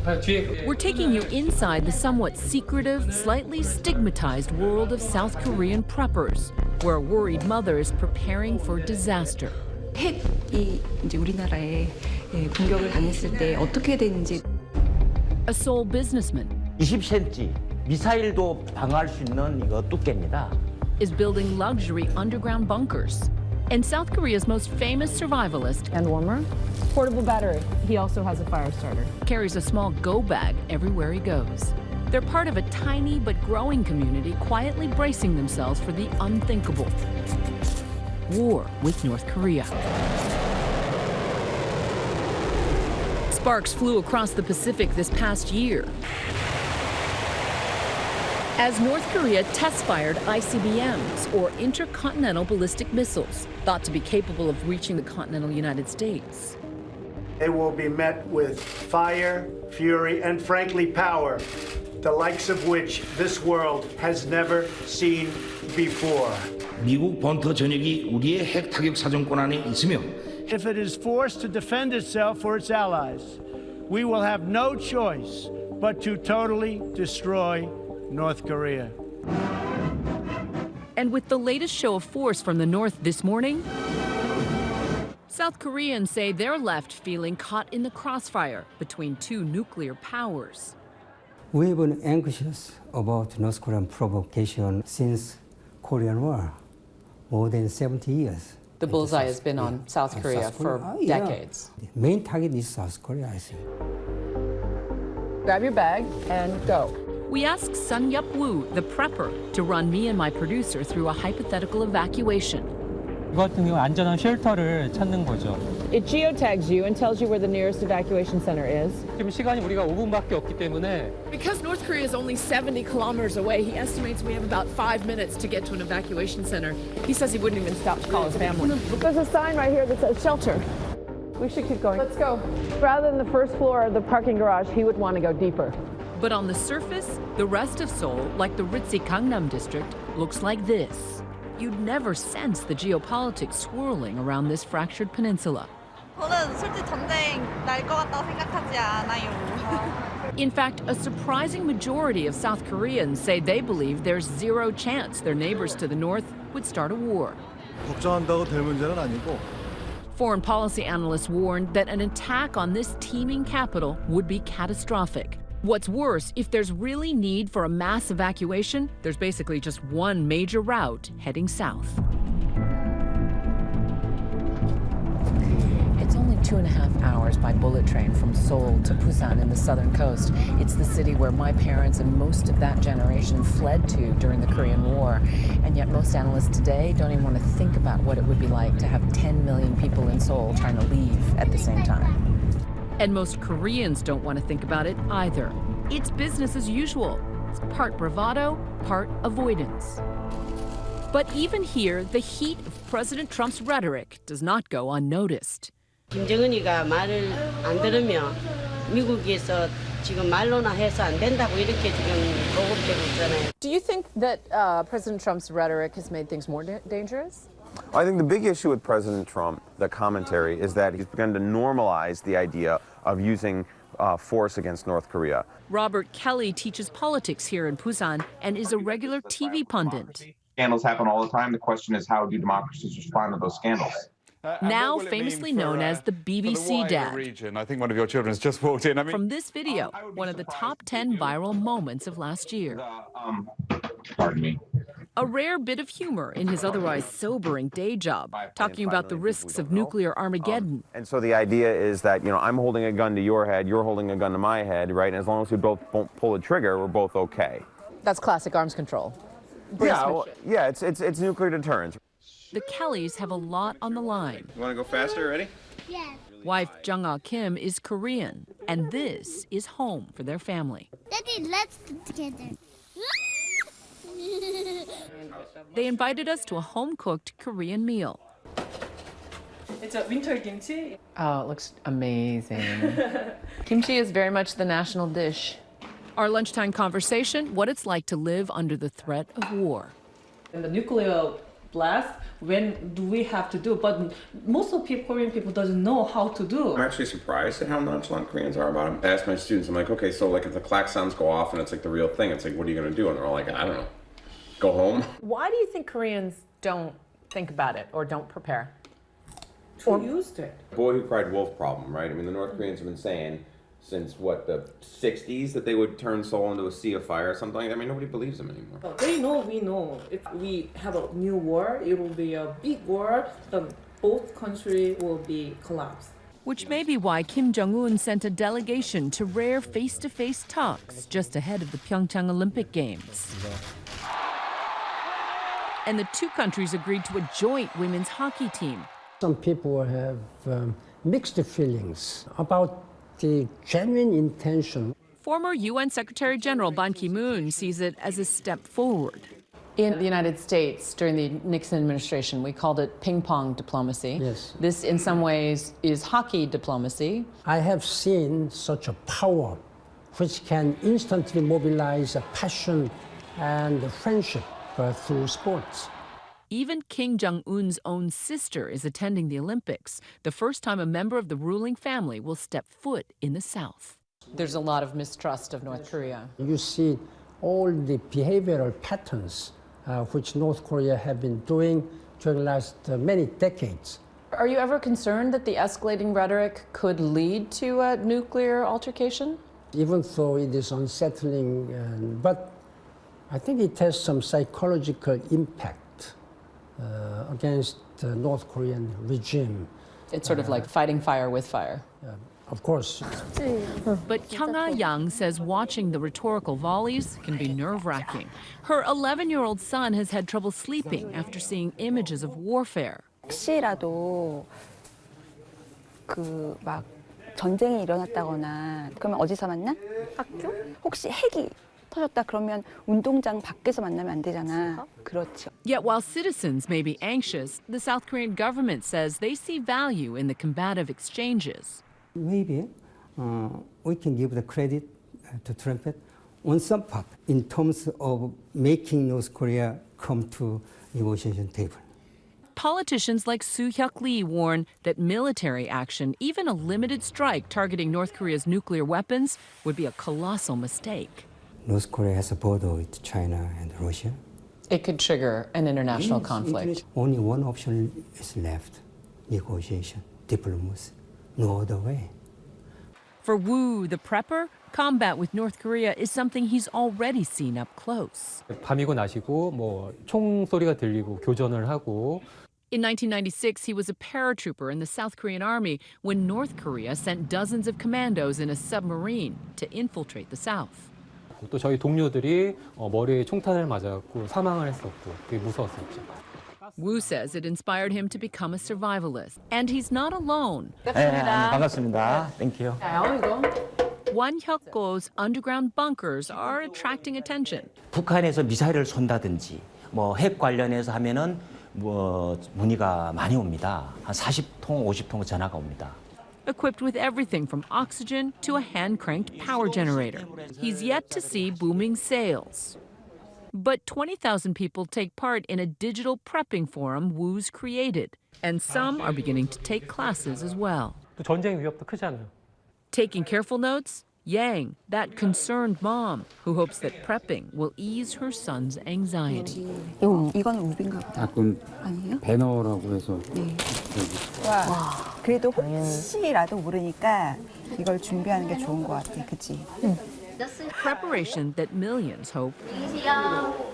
We're taking you inside the somewhat secretive, slightly stigmatized world of South Korean preppers, where a worried mother is preparing for disaster. 핵이 이제 우리나라에 공격을 당했을 때 어떻게 되는지. A Seoul businessman 20cm 미사일도 방어할 수 있는 이거 두께입니다. is building luxury underground bunkers. And South Korea's most famous survivalist And warmer. Portable battery. He also has a fire starter. carries a small go bag everywhere he goes. They're part of a tiny but growing community quietly bracing themselves for the unthinkable. War with North Korea. Sparks flew across the Pacific this past year as North Korea test-fired ICBMs, or intercontinental ballistic missiles, thought to be capable of reaching the continental United States. They will be met with fire, fury, and frankly power, the likes of which this world has never seen before. 미국 번터 전역이 우리의 핵 타격 사정권 안에 있으며 If it is forced to defend itself or its allies, we will have no choice but to totally destroy North Korea. And with the latest show of force from the North this morning, South Koreans say they're left feeling caught in the crossfire between two nuclear powers. We've been anxious about North Korean provocation since Korean War, more than 70 years. The bullseye has been on South Korea for decades. The main target is South Korea, I think. Grab your bag and go. We asked Sun Yup Woo, the prepper, to run me and my producer through a hypothetical evacuation. 이거 같은 경우 안전한 쉘터를 찾는 거죠. It geotags you and tells you where the nearest evacuation center is. 지금 시간이 우리가 5분밖에 없기 때문에 Because North Korea is only 70 kilometers away, he estimates we have about 5 minutes to get to an evacuation center. He says he wouldn't even stop to call his family. There's a sign right here that says shelter. We should keep going. Let's go. Rather than the first floor of the parking garage, he would want to go deeper. But on the surface, the rest of Seoul, like the ritzy Gangnam district, looks like this. You'd never sense the geopolitics swirling around this fractured peninsula. 저는 솔직히 전쟁 날 것 같다고 생각하지 않아요. In fact, a surprising majority of South Koreans say they believe there's zero chance their neighbors to the north would start a war. 걱정한다고 될 문제는 아니고. Foreign policy analysts warned that an attack on this teeming capital would be catastrophic. What's worse, if there's really need for a mass evacuation, there's basically just one major route heading south. It's only 2.5 hours by bullet train from Seoul to Busan in the southern coast. It's the city where my parents and most of that generation fled to during the Korean War. And yet most analysts today don't even want to think about what it would be like to have 10 million people in Seoul trying to leave at the same time. And most Koreans don't want to think about it either. It's business as usual. It's part bravado, part avoidance. But even here, the heat of President Trump's rhetoric does not go unnoticed. 김정은이가 말을 안 들으면 미국에서 지금 말로나 해서 안 된다고 이렇게 지금 보급되고 있잖아요. Do you think that President Trump's rhetoric has made things more dangerous? I think the big issue with President Trump, the commentary, is that he's begun to normalize the idea of using force against North Korea. Robert Kelly teaches politics here in Busan and is a regular TV pundit. Scandals happen all the time. The question is, how do democracies respond to those scandals? Now famously known as the BBC dad. I think one of your children's just walked in. From this video, one of the top 10 viral moments of last year. Pardon me. A rare bit of humor in his otherwise sobering day job, talking about the risks of nuclear Armageddon. And so the idea is that, I'm holding a gun to your head, you're holding a gun to my head, right? And as long as we both won't pull the trigger, we're both okay. That's classic arms control. Yeah, it's nuclear deterrence. The Kellys have a lot on the line. You want to go faster? Ready? Yes. Wife Jung-ah Kim is Korean, and this is home for their family. Daddy, let's sit together. They invited us to a home-cooked Korean meal. It's a winter kimchi. Oh, it looks amazing. Kimchi is very much the national dish. Our lunchtime conversation, what it's like to live under the threat of war. And the nuclear blessed. When do we have to do? But most of Korean people doesn't know how to do. I'm actually surprised at how nonchalant Koreans are about it. I ask my students, I'm like, okay, so like if the klaxons go off and it's like the real thing, it's like, what are you gonna do? And they're all like, I don't know, go home. Why do you think Koreans don't think about it or don't prepare? Used it. Boy who cried wolf problem, right? I mean, the North Koreans have been saying since what, the 60s, that they would turn Seoul into a sea of fire or something like that. I mean, nobody believes them anymore. They know, we know. If we have a new war, it will be a big war, then both countries will be collapsed. Which may be why Kim Jong-un sent a delegation to rare face-to-face talks just ahead of the Pyeongchang Olympic Games. And the two countries agreed to a joint women's hockey team. Some people have mixed feelings about the genuine intention. Former UN Secretary General Ban Ki-moon sees it as a step forward. In the United States, during the Nixon administration, we called it ping-pong diplomacy. Yes. This, in some ways, is hockey diplomacy. I have seen such a power which can instantly mobilize a passion and a friendship through sports. Even Kim Jong-un's own sister is attending the Olympics, the first time a member of the ruling family will step foot in the South. There's a lot of mistrust of North Korea. You see all the behavioral patterns which North Korea have been doing during the last many decades. Are you ever concerned that the escalating rhetoric could lead to a nuclear altercation? Even though it is unsettling, but I think it has some psychological impact against the North Korean regime. It's sort of like fighting fire with fire. Of course. But Kyung-ah Yang says watching the rhetorical volleys can be nerve-wracking. Her 11-year-old son has had trouble sleeping after seeing images of warfare. 혹시라도 막 전쟁이 일어났다거나 그러면 어디서 만나? 학교? 혹시 핵이 터졌다 그러면 운동장 밖에서 만나면 안 되잖아. 그렇죠. Yet while citizens may be anxious, the South Korean government says they see value in the combative exchanges. Maybe we can give the credit to Trump on some part in terms of making North Korea come to negotiation table. Politicians like Soo Hyuk Lee warn that military action, even a limited strike targeting North Korea's nuclear weapons, would be a colossal mistake. North Korea has a border with China and Russia. It could trigger an international conflict. Only one option is left: negotiation, diplomacy. No other way. For Woo, the prepper, combat with North Korea is something he's already seen up close. 밤이고 나시고 뭐 총소리가 들리고 교전을 하고. In 1996, he was a paratrooper in the South Korean army when North Korea sent dozens of commandos in a submarine to infiltrate the South. 또 저희 동료들이 머리에 총탄을 맞아갖고 사망을 했었고 되게 무서웠었죠. Woo says it inspired him to become a survivalist. And he's not alone. 반갑습니다. Thank you. Won Hyuk-go's underground bunkers are attracting attention. 북한에서 미사일을 쏜다든지 뭐 핵 관련해서 하면은 뭐 문의가 많이 옵니다. 한 40통, 50통 전화가 옵니다. Equipped with everything from oxygen to a hand-cranked power generator. He's yet to see booming sales. But 20,000 people take part in a digital prepping forum Woo's created, and some are beginning to take classes as well. 또 전쟁 위협도 크잖아요. Taking careful notes, Yang, that concerned mom who hopes that prepping will ease her son's anxiety. 이건 우빈가 보다. 그럼 아니에요? 배너라고 해서. 네. 와, 그래도 혹시라도 모르니까 이걸 준비하는 게 좋은 것 같아, 그치? Preparation that millions hope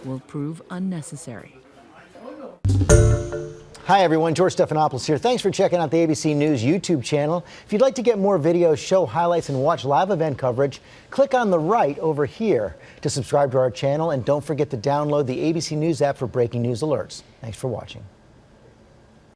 will prove unnecessary. Hi everyone, George Stephanopoulos here. Thanks for checking out the ABC News YouTube channel. If you'd like to get more videos, show highlights, and watch live event coverage, click on the right over here to subscribe to our channel, and don't forget to download the ABC News app for breaking news alerts. Thanks for watching.